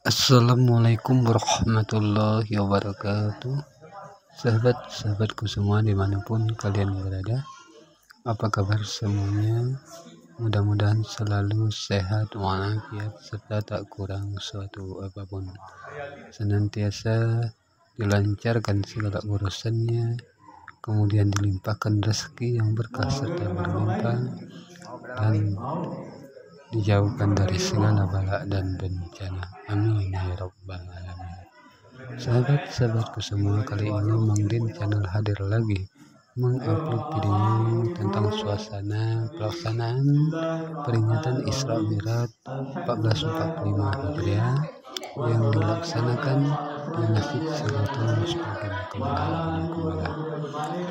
Assalamualaikum warahmatullahi wabarakatuh. Sahabat-sahabatku semua dimanapun kalian berada, apa kabar semuanya? Mudah-mudahan selalu sehat walafiat serta tak kurang suatu apapun, senantiasa dilancarkan segala urusannya, kemudian dilimpahkan rezeki yang berkah serta berlimpah, dan dijauhkan dari segala bala dan bencana. Amin ya rabbal alamin. Sahabat-sahabatku semua, kali ini Mang Din channel hadir lagi mengupload video tentang suasana pelaksanaan peringatan Isra Mi'raj 1445 Hijriah yang dilaksanakan di Masjid Siratul Mustaqim Kemala.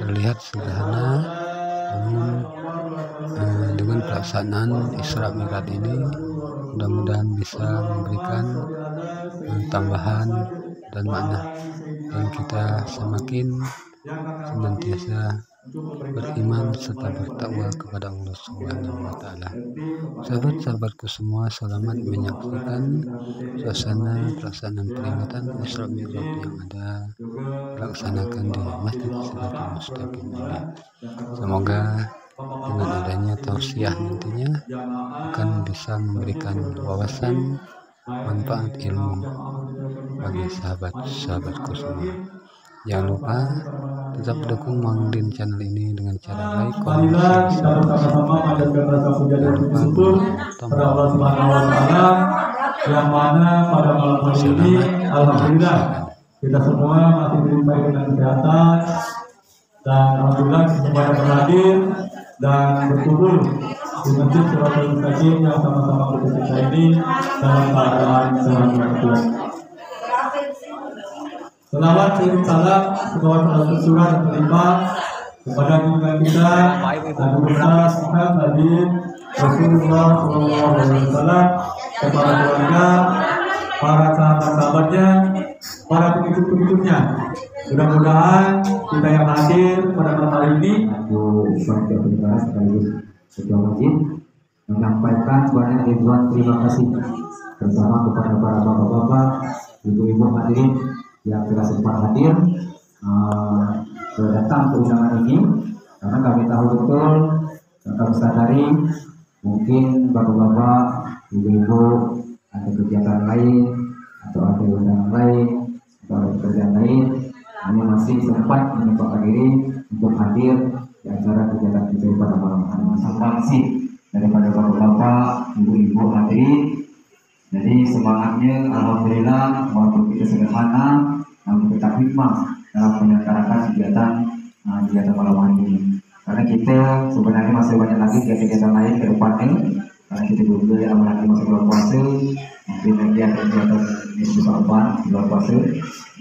Terlihat sederhana, namun dengan pelaksanaan Isra Mi'raj ini mudah-mudahan bisa memberikan tambahan dan makna, dan kita semakin senantiasa beriman serta bertakwa kepada Allah Subhanahu wa Ta'ala. Sahabat-sahabatku semua, selamat menyaksikan suasana pelaksanaan peringatan Isra Mi'raj yang ada dilaksanakan di Masjid Siratul Mustaqim ini. Semoga dengan adanya tausiah nantinya akan bisa memberikan wawasan, manfaat ilmu bagi sahabat-sahabatku semua. Jangan lupa tetap dukung Mang Din channel ini dengan cara like, komen, share, sama-sama panjatkan rasa puja dan bersyukur kepada Allah Subhanahu wa Ta'ala, yang mana pada malam hari ini alhamdulillah kita semua masih dilimpahi dengan kesehatan, dan alhamdulillah semuanya berhadir dan berkumpul di Masjid Siratul Mustaqim yang sama-sama berkesempatan ini dalam keadaan sehat. Selawat kirim salam semoga selalu surah dan berlimpah kepada junjungan kita Nabi besar Muhammad Rasulullah SAW, kepada keluarga, para sahabat-sahabatnya, para pengikut-pengikutnya. Mudah-mudahan kita yang hadir pada malam hari ini, Panitia Penyelenggara sekaligus Ketua Masjid, menyampaikan banyak ribuan terima kasih bersama kepada para bapak-bapak, ibu-ibu hadirin yang telah sempat hadir datang ke undangan ini, karena kami tahu betul dan kami sadari mungkin bapak-bapak, ibu-ibu ada kegiatan lain atau ada undangan lain atau ada pekerjaan lain, kami masih sempat menyempatkan diri untuk hadir di acara kegiatan kita pada malam hari ini. Terima kasih daripada bapak-bapak, ibu-ibu hadirin. Jadi semangatnya alhamdulillah, walaupun kita sederhana namun tetap hikmah dalam menyelenggarakan kegiatan malam hari ini. Karena kita sebenarnya masih banyak lagi kegiatan lain ke depannya, karena kita juga lagi masih bulan puasa, mungkin lagi ada kegiatan di bulan puasa,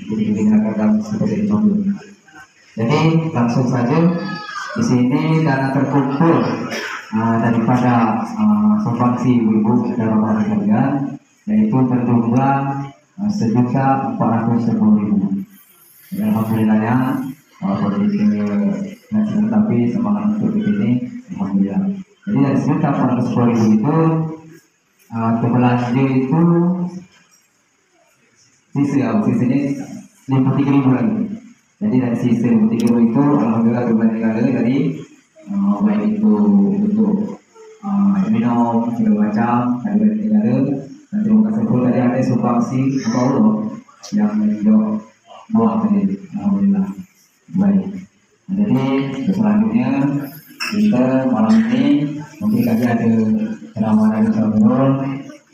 jadi kita akan seperti itu. Jadi langsung saja di sini dana terkumpul daripada sumbangsi ibu-ibu dan bapak sekalian, yaitu terjumlah 1.410.000. Alhamdulillahnya walaupun di sini tapi semangat untuk di sini alhamdulillah. Jadi dari 1.410.000 itu belanja itu sisinya 53.000 lagi. Jadi dari sisi 53.000 itu alhamdulillah berbanding dari baik itu untuk minum segala macam dari negara. Dan terima kasih pula dari ada sumbangsi Allah yang menjawab buah tadi, alhamdulillah. Baik, jadi selanjutnya kita malam ini mungkin lagi ada ceramah dari Ustaz,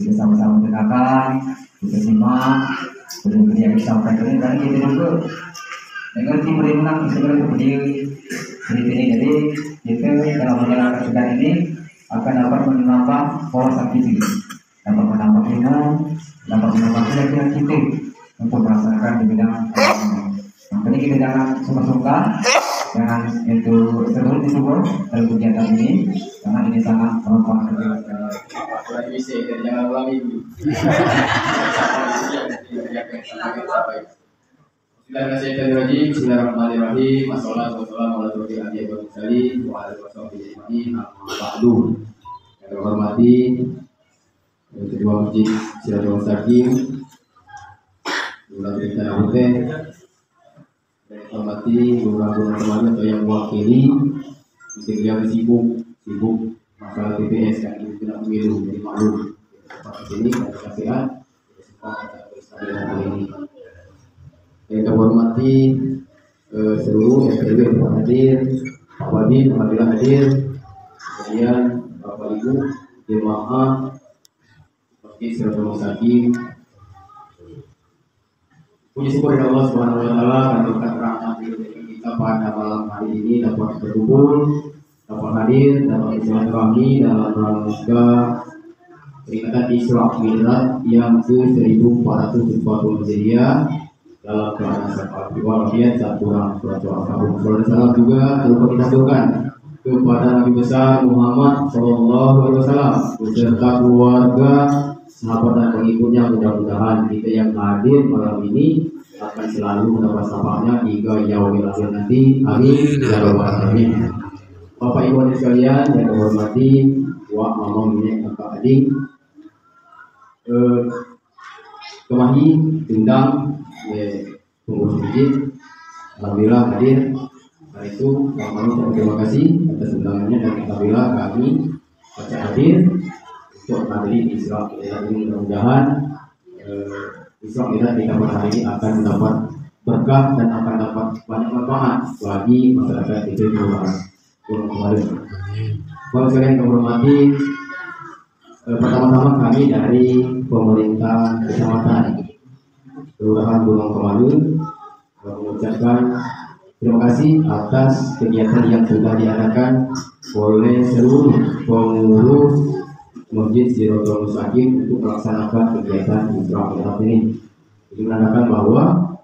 kita sama-sama dengarkan, kita simak benda-benda yang disampaikan, dan kita juga mengerti bagaimana sebenarnya video ini. Jadi kita dalam menjalankan kegiatan ini akan dapat menambah wawasan kita, dapat menambah ilmu, dapat menambah keyakinan kita untuk melaksanakan di bidang makanya kita jangan suka-suka, jangan itu terus disebut dalam kegiatan ini, karena ini sangat bermanfaat. jangan ulangi. Bismillahirrahmanirrahim. Wassalamualaikum warahmatullahi wabarakatuh. Yang terhormati Ketua Masjid Siratul Mustaqim bulan kita nanti hormati guru-guru teman atau yang mewakili mungkin dia sibuk masalah TPS kan ini tidak pemilu jadi malu di sini kasihan ini yang kami hormati seluruh yang hadir Pak Wadi alhamdulillah hadir, kemudian Bapak Ibu jemaah seperti serta masyarakat. Puji syukur kepada Allah Subhanahu wa taala karena berkat rahmat kita pada malam hari ini dapat berkumpul, dapat hadir, dapat bersilaturahmi dalam rangka peringatan Isra Mi'raj yang ke-1440 Hijriah dalam keadaan sehat walafiat dan kurang suatu apapun. Salam juga lupa kita doakan kepada Nabi besar Muhammad SAW beserta keluarga, sahabat dan pengikutnya. Mudah-mudahan kita yang hadir malam ini akan selalu mendapat syafaatnya hingga yaumil akhir nanti. Amin ya rabbal alamin. Bapak Ibu dan sekalian yang saya hormati, Wak Mama Minek Kakak Adik, kemahi undang pengurus masjid, alhamdulillah hadir. Karena itu kami terima kasih atas undangannya dan alhamdulillah kami bisa hadir untuk menghadiri Isra Mi'raj ini. Mudah-mudahan Isra Mi'raj di kapan hari ini akan mendapat berkah dan akan dapat banyak manfaat bagi masyarakat itu Gunung Kemarin. Bapak sekalian yang hormati, pertama-tama kami dari pemerintah kecamatan Kelurahan Gunung Kemarin mengucapkan terima kasih atas kegiatan yang sudah diadakan oleh seluruh pengurus Masjid Siratul Mustaqim untuk melaksanakan kegiatan Isra Mi'raj ini. Ini menandakan bahwa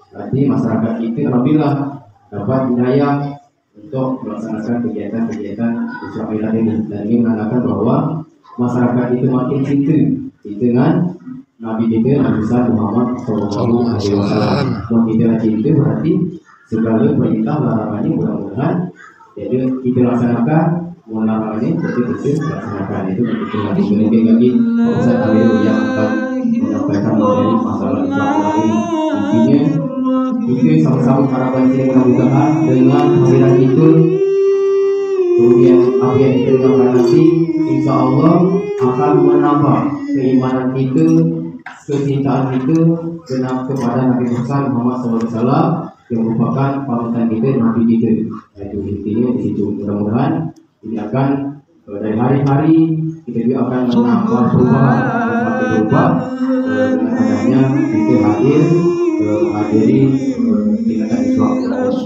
nanti masyarakat itu alhamdulillah dapat hidayah untuk melaksanakan kegiatan-kegiatan Isra Mi'raj ini, dan ini menandakan bahwa masyarakat itu makin cinta dengan Nabi kita Nabi besar Muhammad SAW. Kalau kita cinta berarti segala perintah larangannya mudah-mudahan jadi kita laksanakan, larangannya jadi kita laksanakan. Itu begitu lagi mungkin lagi Ustaz Amirul yang akan menyampaikan mengenai masalah Isra Mi'raj ini. Intinya kita sama-sama harapan kita mudah-mudahan dengan hadirat itu, kemudian apa yang kita dengarkan nanti, insya Allah akan menambah keimanan kita, kecintaan kita kepada Nabi besar Muhammad SAW yang merupakan panutan kita, Nabi kita. Itu intinya di situ. Mudah-mudahan ini akan dari hari-hari kita juga akan menambah perubahan dengan adanya kita hadir menghadiri kegiatan Isra Mi'raj.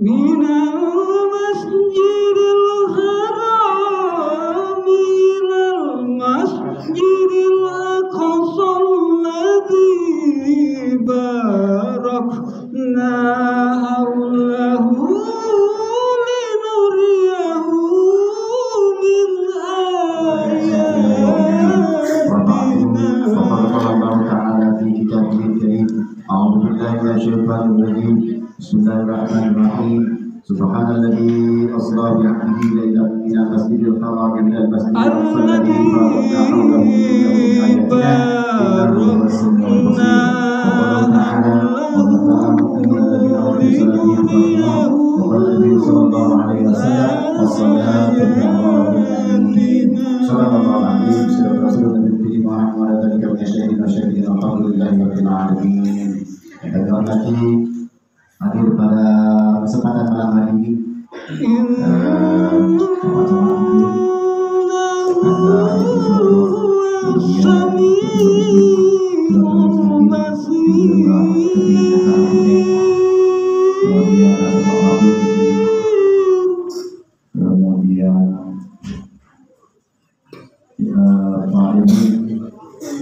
من المسجد الحرام إلى المسجد الأقصى الذي باركنا حوله لنريه من آياتنا. فقال الله تعالى في كتابه الكريم: أعوذ بالله من الشيطان الرجيم. بسم الله الرحمن الرحيم. سبحان الذي أسرى بعبده ليلا من المسجد الحرام إلى المسجد الأقصى الذي باركنا حوله لنريه من آياتنا إنه هو السميع البصير. وقال تعالى: وَمَا مُؤْمِنَ الَّذِينَ هُمْ في صلاتهم خاشعون. وقال النبي صلى الله عليه وسلم: الصلاة كالقرآن الكريم. صدق الله العظيم. صدق رسول النبي الكريم وعلى ذلك من الشهيدين والشاهدين والحمد لله رب العالمين. Yang terhormati hadir pada kesempatan malam hari ini,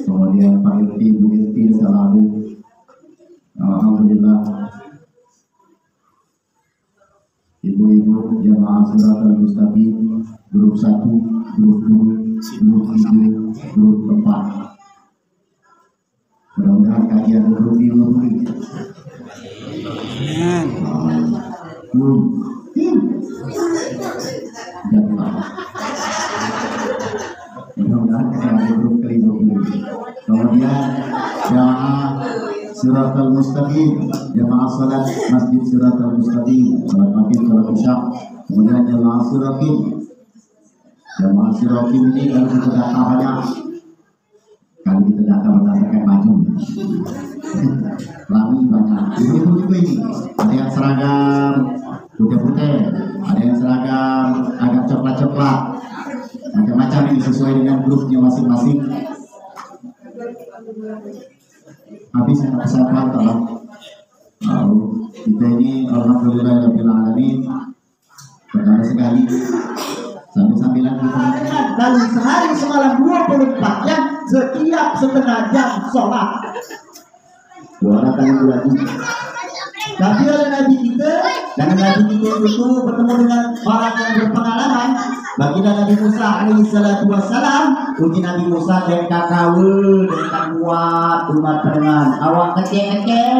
kemudian Pak Ilti, Bu Ilti, alhamdulillah ibu-ibu jamaah Shiratal Mustaqim grup 1, grup 2, grup 3, grup 4. Mudah-mudahan kajian berlebih-lebih. Mudah-mudahan kajian grup kelima. Kemudian jamaah Shiratal Mustaqim, jamaah salat Masjid Shiratal Mustaqim, salat maghrib, salat isya. Kemudian jamaah Shirakim. Jamaah Shirakim ini kalau kita data banyak. Kalau kita data berdasarkan baju, lami banyak. Ini juga ini. Ada yang seragam putih-putih, ada yang seragam agak coklat-coklat. Macam-macam ini sesuai dengan grupnya masing-masing. Habis yang pesan tolong. Kita ini alhamdulillahirabbil alamin. Pertama sekali sambil-sambilan kita dalam sehari semalam 24 jam setiap setengah jam sholat. dua kali lagi. Tapi oleh Nabi kita, dan Nabi kita itu bertemu dengan orang yang berpengalaman. Baginda Nabi Musa alaihissalatu wassalam, uji Nabi Musa dan kakawul dan kuat umat dengan awak kecil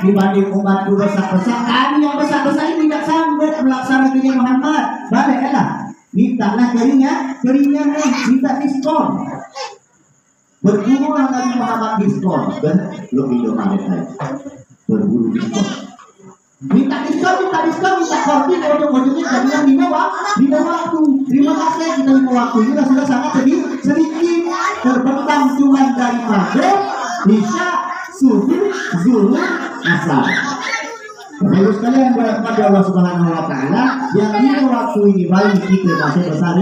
dibanding umat besar-besar. Kami yang besar-besar ini tidak sanggup melaksanakannya Muhammad. Baliklah, mintalah keringnya minta diskon. Berburu Nabi Muhammad diskon, lebih domain saya. Berburu diskon. Minta diskon, minta korban, ujung-ujungnya jadinya lima waktu. Terima kasih kita 5 waktu ini sudah sangat sedikit terbentang cuma dari maghrib, isya, subuh, zuhur, asar. Bapak sekalian kepada Allah Subhanahu Wa Taala yang 5 waktu ini baik kita masih besar.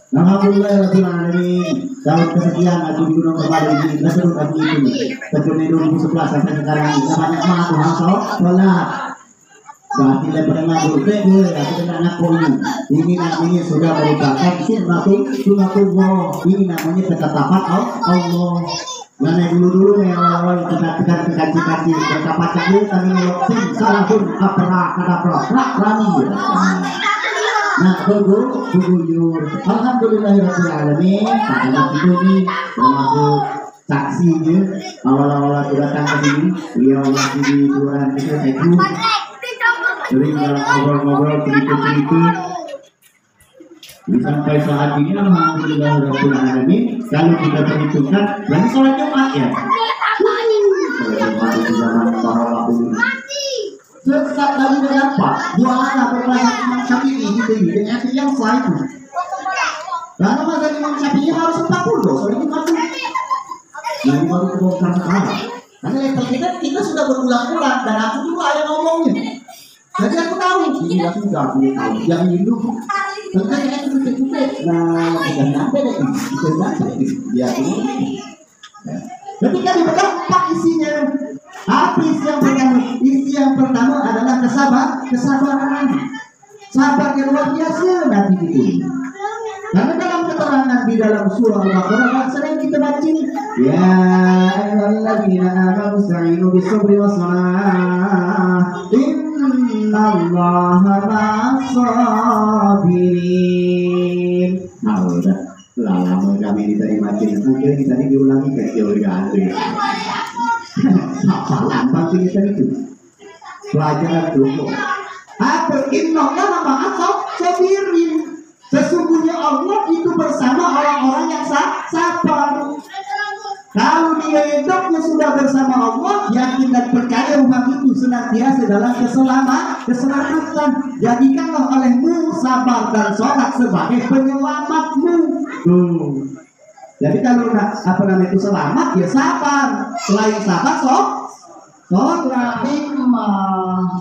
Alhamdulillah tahun kesekian aku di Gunung Merbabu ini terus aku itu dari 2011 sampai sekarang ini banyak banget Tuhan sholat. Berarti daripada ngabur aku dengan anak ini namanya sudah merupakan sunatullah. Ini namanya ketetapan Allah. Mana dulu ya awal kita kaji berkapacat dulu kami meloksin salahun kadaprak rami. Nah, buguyur. Alhamdulillahirabbil alamin. Pada waktu ini termasuk saksinya awal-awal datang ke sini, beliau masih di kelurahan itu Teguh. Jadi dalam ngobrol-ngobrol sedikit-sedikit. Sampai saat ini alhamdulillahirabbil alamin. Kalau kita perhitungkan, berarti sholat Jumat ya. Sesat lagi dengan apa? Dua anak berkelas Imam Syafi'i di arti yang selain itu. Karena masa Imam Syafi'i harus 40 soalnya itu mati. Yang baru kebongkar sekarang. Karena level kita sudah berulang-ulang dan aku juga ada ngomongnya. Jadi aku tahu ini sudah aku tahu. Yang hidup tentang yang cukup-cukup. Nah, bukan sampai deh. Bisa sampai dia ini. Ketika dipegang empat isinya. Habis isi yang pertama adalah kesabaran. Sabar yang luar biasa Nabi itu. Karena dalam keterangan di dalam surah Al-Baqarah sering kita baca, ya ayyuhalladzina amanu ista'inu bis-sabri was-salah innallaha ma'as-sabirin. Nah, udah lama kami diterima mungkin kita diulangi kecil ganti. Hafalan bangsa kita itu pelajaran dulu. Apa innallaha ma'as-sabirin. Sesungguhnya Allah itu bersama orang-orang yang sabar. Kalau dia hidupnya sudah bersama Allah, yakin dan percaya umat itu senantiasa dalam keselamatan. Jadikanlah olehmu sabar dan sholat sebagai penyelamatmu. Jadi kalau itu selamat, ya sabar. Selain sabar, sholat.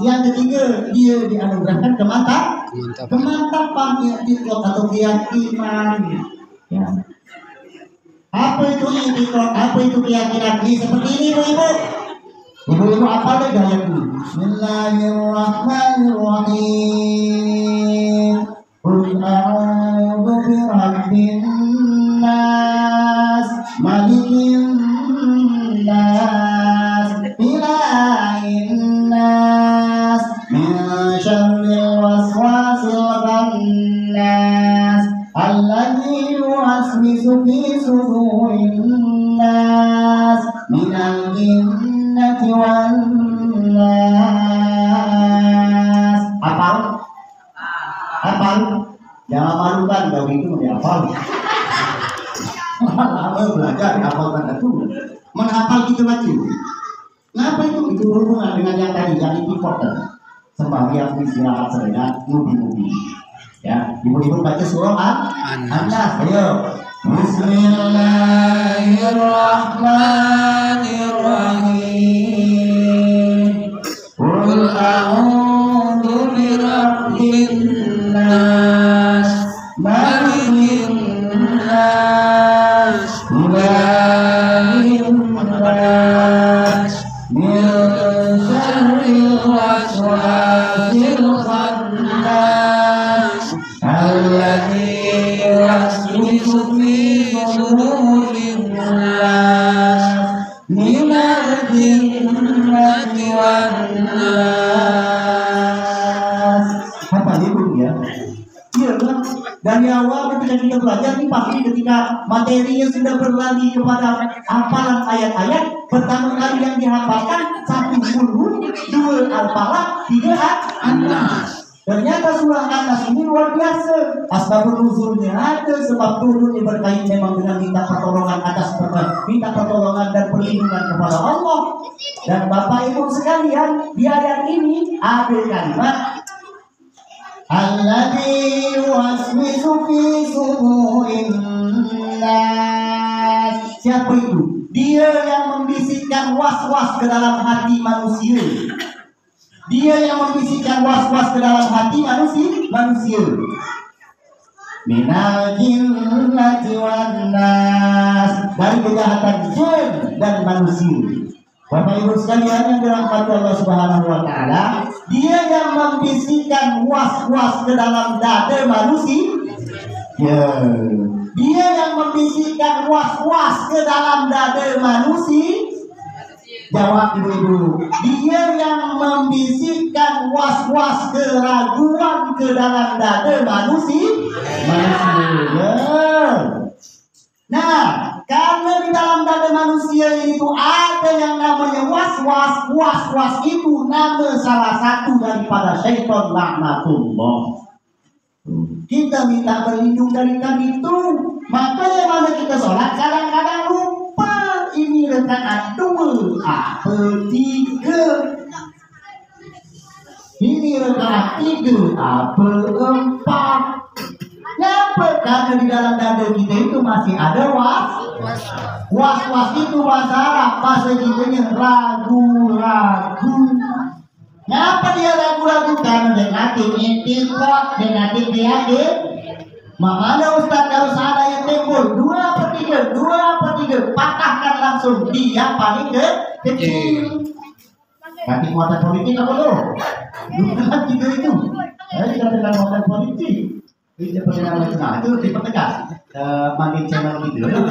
Yang ketiga, dia dianugerahkan kemantapan itikad atau keyakinan. Ya. Apa itu itikad? Apa itu keyakinan? Seperti ini, ibu-ibu. Ibu-ibu apa deh gaya dulu? Bismillahirrahmanirrahim. Qul a'udzu birabbin nas, malikin nas, ilahin minal jinnati wan nas. Hafal? Jangan malukan kalau itu menghafal. Lama belajar hafalkan itu. Menghafal gitu aja. Kenapa itu? Itu berhubungan dengan yang tadi, yang important. Sembahyang istirahat serendah, ngubi-ngubi. Ya, ibu-ibu baca surah An-Nas. Ayo. Bismillahirrahmanirrahim. Qul a'udzu birabbin nas, malikin nas, ilahin nas, min syarril waswasil khannas, alladzi yuwaswisu fi sudurin nas, minal jinnati wan nas. Apa itu ya? Iya kan? Dari awal ketika kita belajar ini pasti ketika materinya sudah berlari kepada hafalan ayat-ayat, pertama kali yang dihafalkan 1 huruf, 2 al-falaq, 3 an-nas. Ternyata surah An-Nas ini luar biasa. Asbabun nuzulnya ada, sebab turunnya berkait memang dengan minta pertolongan minta pertolongan dan perlindungan kepada Allah. Dan Bapak Ibu sekalian, di ayat ini ada kalimat alladzi yuwaswisu fi sudurin nas. Siapa itu? Dia yang membisikkan was-was ke dalam hati manusia. Dia yang membisikkan was-was ke dalam hati manusia. Minal jinnati wan nas, dari kejahatan jin dan manusia. Bapak Ibu sekalian yang dirahmati Allah Subhanahu wa taala, dia yang membisikkan was-was ke dalam dada manusia. Ya. Dia yang membisikkan was-was ke dalam dada manusia. Jawab ibu-ibu. Dia yang membisikkan was-was keraguan ke dalam dada manusia. Nah, karena di dalam dada manusia itu ada yang namanya was-was. Was-was itu nama salah satu daripada syaitan laknatullah. Kita minta berlindung dari itu. Makanya mana kita sholat kadang-kadang lupa. Ini rakaat 2 apa 3. Ini rakaat 3 apa 4. Kenapa? Karena di dalam dada kita itu masih ada was-was itu bahasa Arab, bahasa kitanya ragu-ragu. Kenapa dia ragu-ragu? Karena negatif intikot, negatif diade. Makanya Ustaz kalau ada yang timbul 2 per 3, patahkan langsung, dia paling kecil. Nanti muatan politik apa tuh? Bukan gitu itu. Kita tentang muatan politik. Ini pertanyaan itu dipertegas. Makin channel gitu. 2,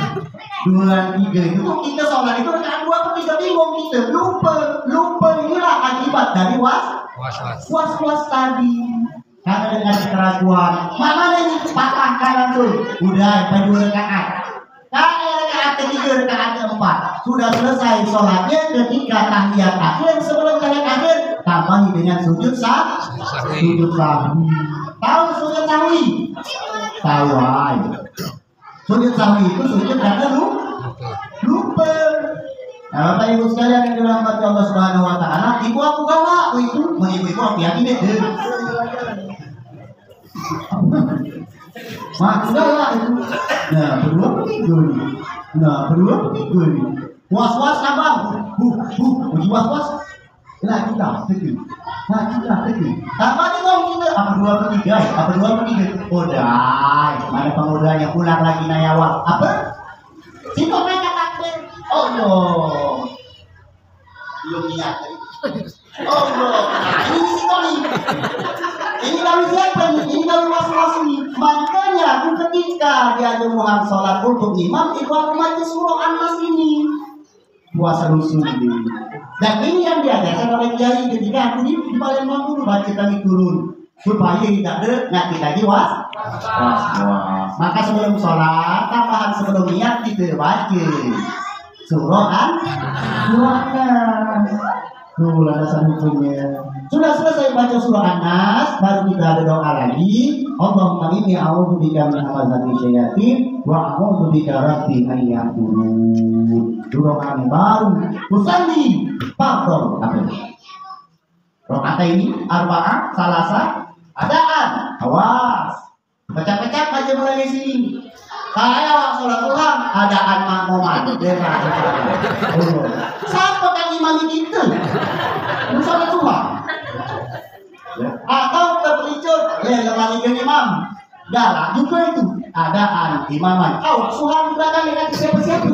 3 itu kita sholat itu rakaat 2 per 3 bingung kita. Lupa inilah akibat dari was-was tadi. Karena dengan keraguan, mana ini patahkan langsung. Udah, pada 2 rakaat. Rakaat ketiga, rakaat keempat sudah selesai sholatnya. Ketika tahiyat akhir, sebelum tahiyat akhir, tambahi dengan sujud sahwi. Tahu sujud sahwi? Tahu aja. Sujud sahwi itu sujud karena lupa. Nah, Bapak Ibu sekalian yang dirahmati Allah Subhanahu wa taala, ibu aku galak itu, ibu aku yakin deh. Masalah itu. Nah, berdua ketiga nih. Was-was abang. Uji was-was. Nah, kita tekan. Tambah nih ngomong kita. Apa 2 per 3? Udah. Mana pengudanya pulang lagi nayawak. Apa? Sito mereka takbir. Oh no. Belum ingat tadi. Oh no. Nah, ini sito nih. Ini lalu siapa nih? Ini lalu was-was nih. Makanya aku ketika dia jemaah sholat untuk imam, itu aku baca surah An-Nas ini. Puasa rusuh ini. Dan ini yang diajarkan oleh kiai ketika aku di Palembang dulu baca kami turun supaya tidak nggak lagi was. Maka sebelum sholat, tambahan sebelum niat kita baca. surah An-Nas. Tuh landasan hukumnya. Sudah selesai baca surah An-Nas, baru kita ada doa lagi. Allahumma inni a'udzubika min hamazati syayatin wa a'udzubika rabbi an yahdurun. Doa baru. Musalli, fardhu. Apa ini? Rakaat ini arba'ah, salasa, adaan. Awas. Pecah-pecah aja mulai di sini. Kayak sholat ulang adaan makmuman. Siapa kan imam kita? Sholat ulang. Atau terpelincur, lemalikan imam. Galak juga itu. Adaan imaman. Awak suhan belakang dengan siapa-siapa.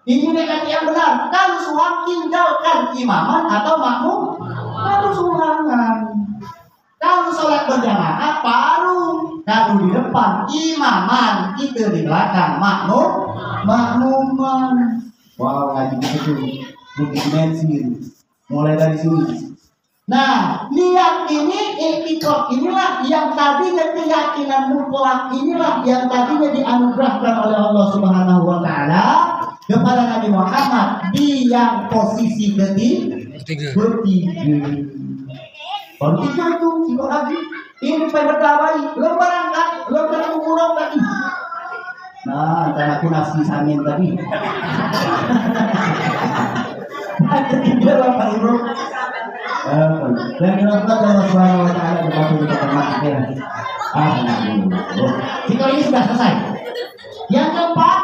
Ini dekat yang benar. Kalau suhan tinggalkan imaman atau makmum, baru suhanan. Kalau sholat berjamaah baru. Kalau di depan imaman, kita di belakang makmuman. Wow, ngaji gitu dimensi. Mulai dari sini. Nah, lihat ini iktikaf inilah yang tadinya keyakinan mutlak, inilah yang tadinya dianugerahkan oleh Allah Subhanahu wa taala kepada Nabi Muhammad di yang posisi ketiga. Baru tiga itu singkong lagi. Ini berdakwai, lo berangkat, lo ketemu burung lagi. Nah, dan aku nasi samin tadi. Tiga Bapak Ibu. Dan kenapa Allah Subhanahu wa taala berkata kita termasuk. Jika ini sudah selesai. Yang keempat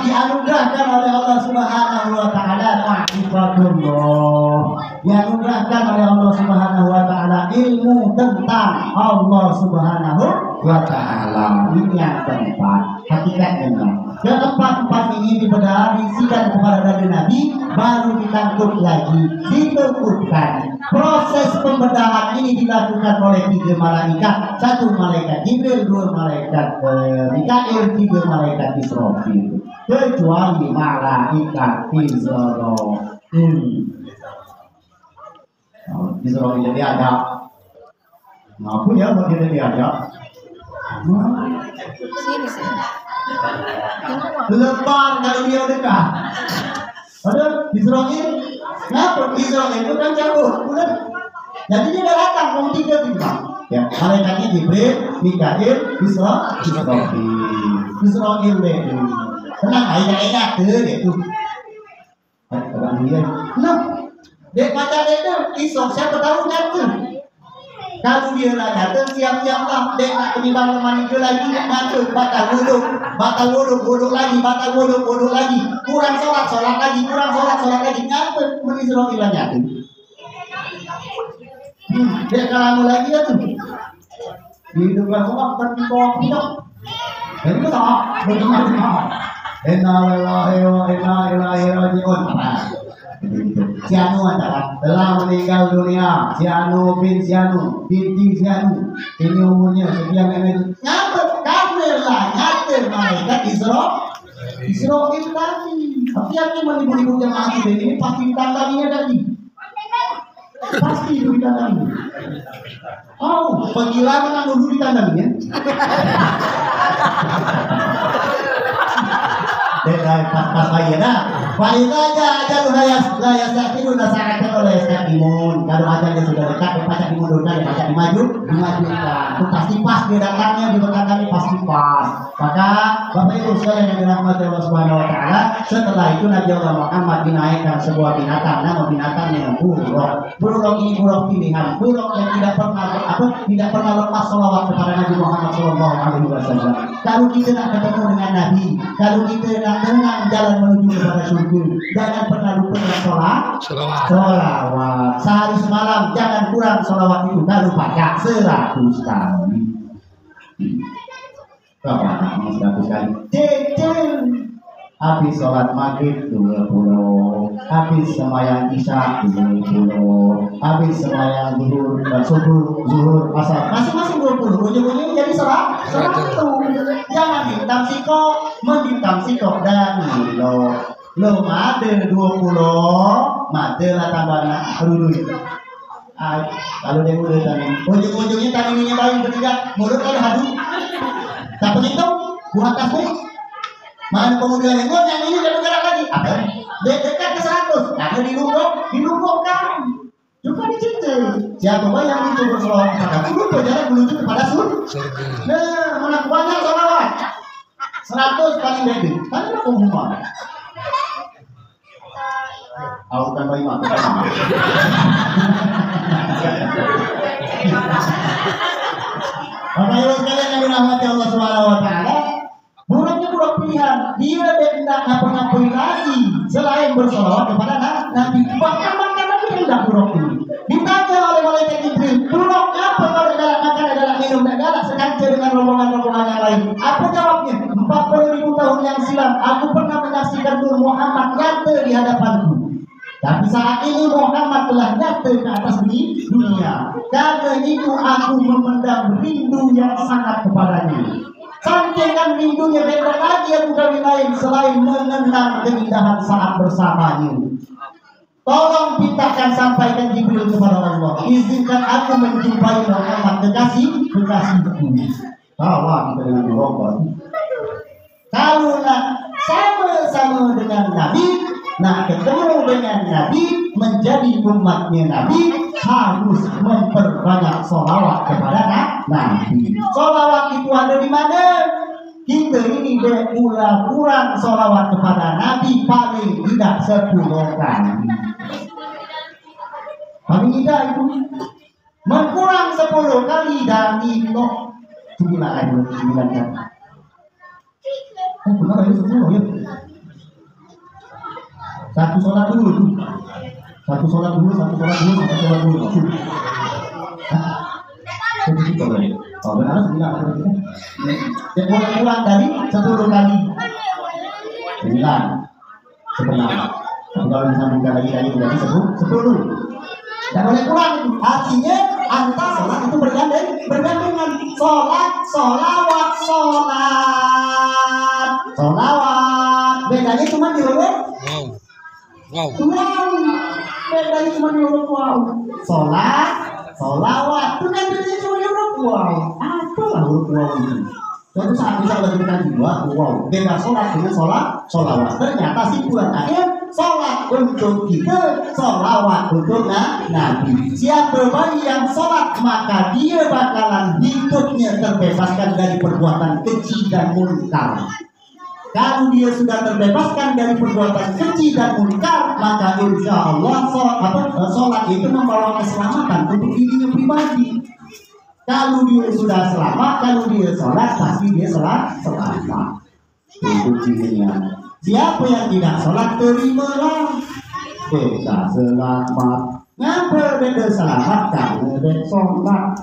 dianugerahkan oleh Allah Subhanahu wa taala ma'rifatullah. Dianugerahkan oleh Allah Subhanahu wa taala ilmu tentang Allah Subhanahu wa taala. Ini yang keempat. Hakikatnya keempat ini diberisikan kepada dari Nabi, baru ditangkut lagi, ditentukan. Proses pembedahan ini dilakukan oleh 3 malaikat, 1 malaikat Jibril, 2 malaikat Mikail, 3 malaikat Israfil, kecuali malaikat Israfil. Israfil jadi ada, ngapain ya buat dia diajak? Lebar kalau dia dekat. Ada Israel, kenapa Israel itu kan cabut, bukan? Jadi dia datang mau 3 tiba. Ya, malaikatnya Jibril, Mikail, Israel deh. Tenang aja tuh itu. Orang dia, nah, dek macam itu, Israel siapa tahu nyatu. Kalau dia lah datang siap-siaplah, dek nak kenimbang lemani ke lagi, ngatur, batal wuduk lagi, kurang sholat lagi, ngatur, menisroh ilah nyatu. Dek kalau lagi ya tuh, hiduplah orang berkembang hidup. Jadi kita berkembang. Inna lillahi wa inna ilaihi raji'un. Si Anu adalah telah meninggal dunia. Si Anu bin Si Anu binti Si Anu. Ini umurnya sekian nyata nyata malaikat Israel tadi. Tapi yang menipu jemaah ini pasti tantangannya tadi. Pasti itu ditandangi. Oh, penggilaan kan dulu ditandanginya. Pas bayar kalau ajalnya sudah dekat, dipacak dimundurkan, dipacak dimajukan. Itu pasti pas dia datangnya, diberkatkan pasti pas. Maka Bapak Ibu sekalian yang dirahmati Allah Subhanahu wa taala, setelah itu Nabi Allah Muhammad dinaikkan sebuah binatang, nama binatangnya burung. Burung ini burung pilihan, burung yang tidak pernah lepas sholawat kepada Nabi Muhammad SAW. Kalau kita nak ketemu dengan Nabi, kalau kita nak dengan jalan menuju kepada surga, jangan pernah lupa dengan sholawat. Sehari semalam jangan kurang sholawat itu, kalau baca 100 kali. Berapa? 100 kali. Habis sholat maghrib 20, habis sembahyang isya 20, habis sembahyang zuhur, asar masing-masing 20. Ujung-ujungnya jadi 100. Jangan bintang siko dan lo made 20, made lah tambahnya dulu. Kalau dia mulut tadi, ujung-ujungnya tadi bayi bertiga, mulut ada hadu. Tak begitu, buat kasih. Main pemuda lingkungan yang ini udah bergerak lagi. Apa? Dekat ke 100. Karena dilungkupkan. Juga dicicil. Siapa yang itu bersolawat kepada aku berjalan menuju kepada surga. Nah, mana banyak solawat. 100 paling baik. Kan aku umum. Aku kan bayi mati. Bapak Ibu sekalian yang dirahmati Allah Subhanahu wa taala, bulannya bulan pilihan. Dia tidak ngapa-ngapain lagi selain bersolawat kepada Nabi. Bahkan makan Nabi hendak buruk ini. Ditanya oleh malaikat Jibril, buruk apa kalau galak makan adalah minum dan galak sengaja dengan rombongan-rombongan yang lain? Apa jawabnya? 40.000 tahun yang silam aku pernah menyaksikan Nur Muhammad nyata di hadapanku. Tapi saat ini Muhammad telah nyata ke atas dunia. Karena itu aku memendam rindu yang sangat kepadanya. Sampaikan rindunya beda lagi aku dari lain selain mengenang keindahan saat bersamanya. Tolong pintakan sampaikan Jibril kepada Allah. Izinkan aku menjumpai Muhammad kekasihku. Tawa kita dengan Muhammad. Kalau sama-sama dengan Nabi, nah ketemu dengan Nabi, menjadi umatnya Nabi, harus memperbanyak sholawat kepada Nabi. Sholawat itu ada di mana? Kita ini kurang sholawat kepada Nabi paling tidak 10 kali. Paling tidak itu mengkurang 10 kali dari 9 kali. Benar itu 10 ya. Satu sholat dulu. Oh benar sudah. Kurang dari 10 kali. 9. Sebenarnya. Kalau disambungkan lagi berarti 10. Dan boleh kurang itu. Artinya antara sholat itu bergandengan. Sholawat. Bedanya cuma di huruf wow. Bedanya cuma di huruf wow. Sholawat itu kan bedanya cuma di huruf wow. Apalah huruf wow itu? Suatu saat bisa berikan jiwa wow. Beda sholat dengan sholawat. Ternyata simpulan akhir sholat untuk kita, sholawat untuk Nabi. Siapa bagi yang sholat maka dia bakalan hidupnya terbebaskan dari perbuatan keji dan munkar. Kalau dia sudah terbebaskan dari perbuatan keji dan munkar, maka insya Allah sholat itu membawa keselamatan untuk dirinya pribadi. Kalau dia sudah selamat, kalau dia sholat pasti dia selamat. Itu cirinya. Siapa yang tidak sholat terimalah beda selamat. Ngapa beda selamat? Karena beda sholat.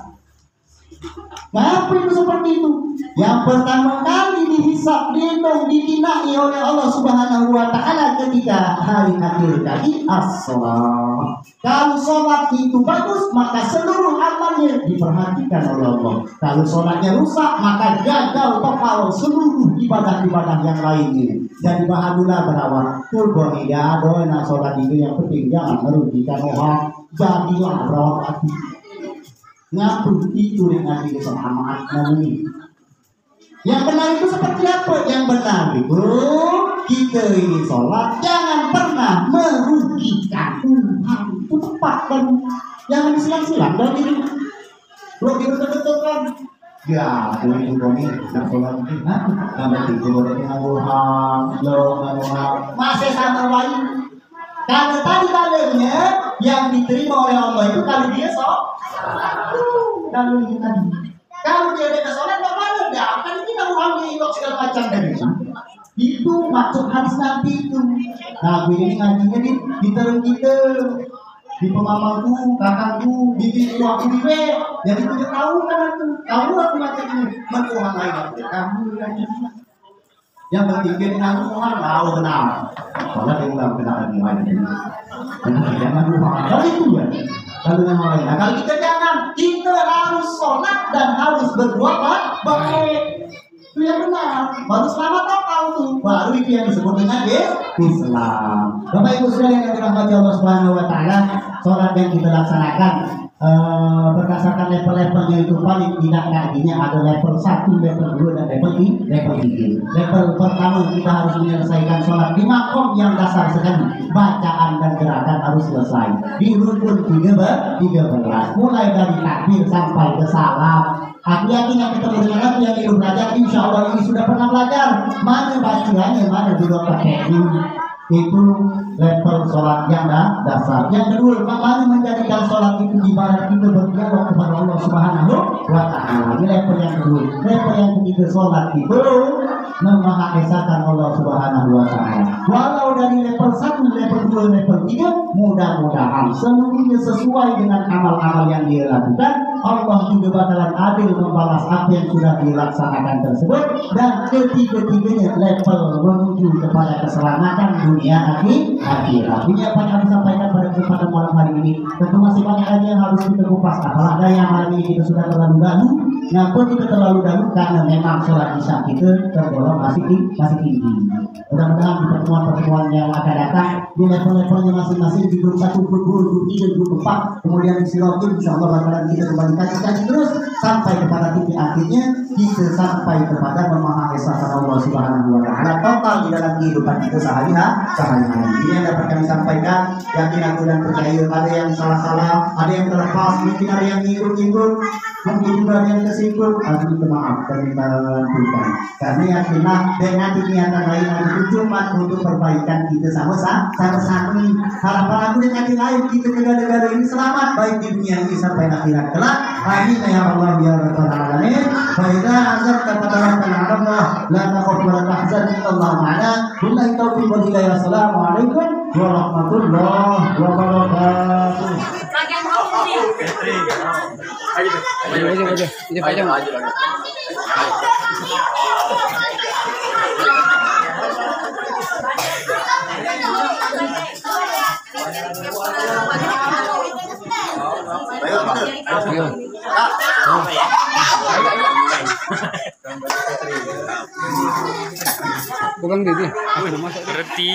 Ngapa itu seperti itu? Yang pertama kali dihisab, dihitung, dikinai oleh Allah Subhanahu wa taala ketika hari akhir tadi as-sholat. Kalau sholat itu bagus, maka seluruh amalnya diperhatikan oleh Allah. Kalau sholatnya rusak, maka gagal total seluruh ibadah-ibadah yang lainnya. Jadi bahagialah berawat turbo tidak ada nak sholat itu yang penting jangan merugikan orang. Jadilah berawat hati. Ngaku itu dengan diri sama ini. Yang benar itu seperti apa? Yang benar itu kita ini sholat jangan pernah merugikan Tuhan. Itu tepat kan? Jangan disilang-silang dari ini. Belum betul-betul ya, itu kami nak sholat ini. Nanti itu boleh ngabuham, masih sama lain. Karena tadi dalilnya yang diterima oleh Allah itu kalau dia sholat. Kalau dia tidak sholat nggak boleh dah. Kan kita uangnya ilok segala macam dari itu maksud hadis Nabi itu. Nah, gue ini ngajinya di terung kita, di pemamangku, kakakku, bibiku, aku di B. Jadi kita tahu kan aku, tahu aku macam ini. Mentuhan lain kamu yang penting dengan Tuhan tahu kenal. Soalnya dia nggak kenal lagi lain. Jangan lupa. Kalau itu ya. Kalau yang lain. Nah, kalau kita jangan, kita harus sholat dan harus berbuat baik. Itu yang benar. Baru selamat total tuh. Baru itu yang disebut dengan Islam. Bapak Ibu sekalian yang dirahmati Allah Subhanahu wa taala, sholat yang kita laksanakan berdasarkan level-levelnya itu paling tidak kajinya ada level 1, level 2 dan level 3. Level pertama kita harus menyelesaikan sholat di makom yang dasar sekali, bacaan dan gerakan harus selesai di rukun 13 mulai dari takbir sampai ke salam. Hati-hati yang ketemu dengan aku yang ingin belajar, insya Allah ini sudah pernah belajar mana bacaannya, mana juga pakai itu level sholat yang dasar. Yang kedua, bagaimana menjadikan sholat itu ibarat kita berdialog kepada Allah Subhanahu wa taala. Ini level yang kedua. Level yang ketiga, sholat itu memahaesakan Allah Subhanahu wa taala. Walau dari level 1, level 2, level 3, mudah-mudahan seluruhnya sesuai dengan amal-amal yang dia lakukan. Allah juga bakalan adil membalas apa yang sudah dilaksanakan tersebut. Dan ketiga-tiganya level menuju kepada keselamatan dunia akhirat. Ini apa yang kami sampaikan pada kesempatan malam hari ini. Tentu masih banyak lagi yang harus kita kupas. Apalagi yang malam ini kita sudah terlalu dahulu. Ngapa kita terlalu dahulu? Karena memang sholat isya kita tergolong masih tinggi. Mudah-mudahan di pertemuan-pertemuan yang akan datang di level-levelnya masing-masing di grup 1, grup 2, grup 3, grup 4, kemudian di sirokin, insyaallah bakalan kita kembali kaji terus sampai kepada titik akhirnya kita sampai kepada memahaesakan Allah Subhanahu wa taala total di dalam kehidupan kita sehari-hari. Ini yang dapat kami sampaikan. Yakin aku dan percaya ada yang salah-salah, ada yang terlepas, mungkin ada yang ngikut-ngikut, mungkin juga ada yang tersinggung. Aku minta maaf dan minta ampunkan. Karena yakinlah dengan niatan lain itu cuma untuk perbaikan kita sama-sama. Harapan aku dengan yang lain kita negara-negara ini selamat baik di dunia ini sampai akhirat kelak. Amin ya Allah ya rabbal alamin. Fa idza azarta fatawakkal 'ala Allah la takhaf wa la tahzan innallaha ma'ana. Billahi taufiq wal hidayah. Assalamualaikum warahmatullahi wabarakatuh. Bukan gitu. Berarti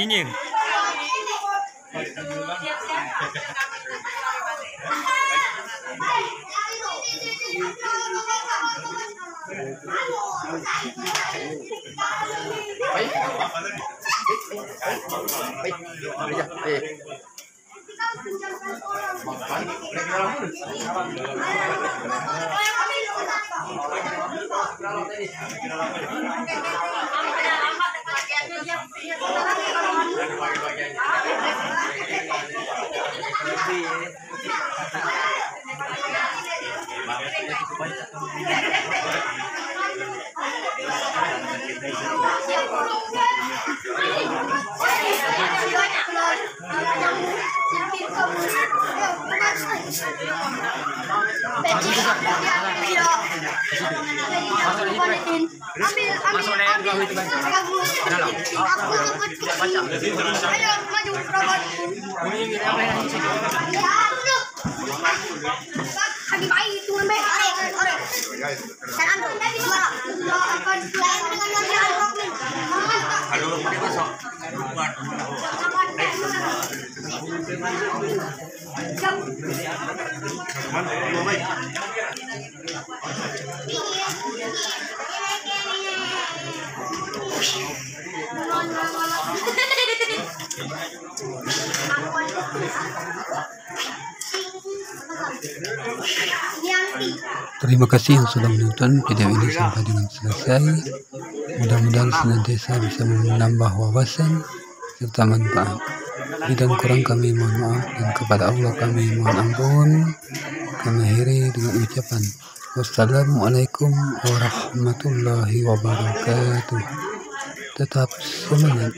Terima kasih yang sudah menonton video ini sampai dengan selesai. Mudah-mudahan senantiasa bisa menambah wawasan serta manfaat. Lebih dan kurang kami mohon maaf, dan kepada Allah kami mohon ampun. Kami akhiri dengan ucapan wassalamualaikum warahmatullahi wabarakatuh. Tetap semangat.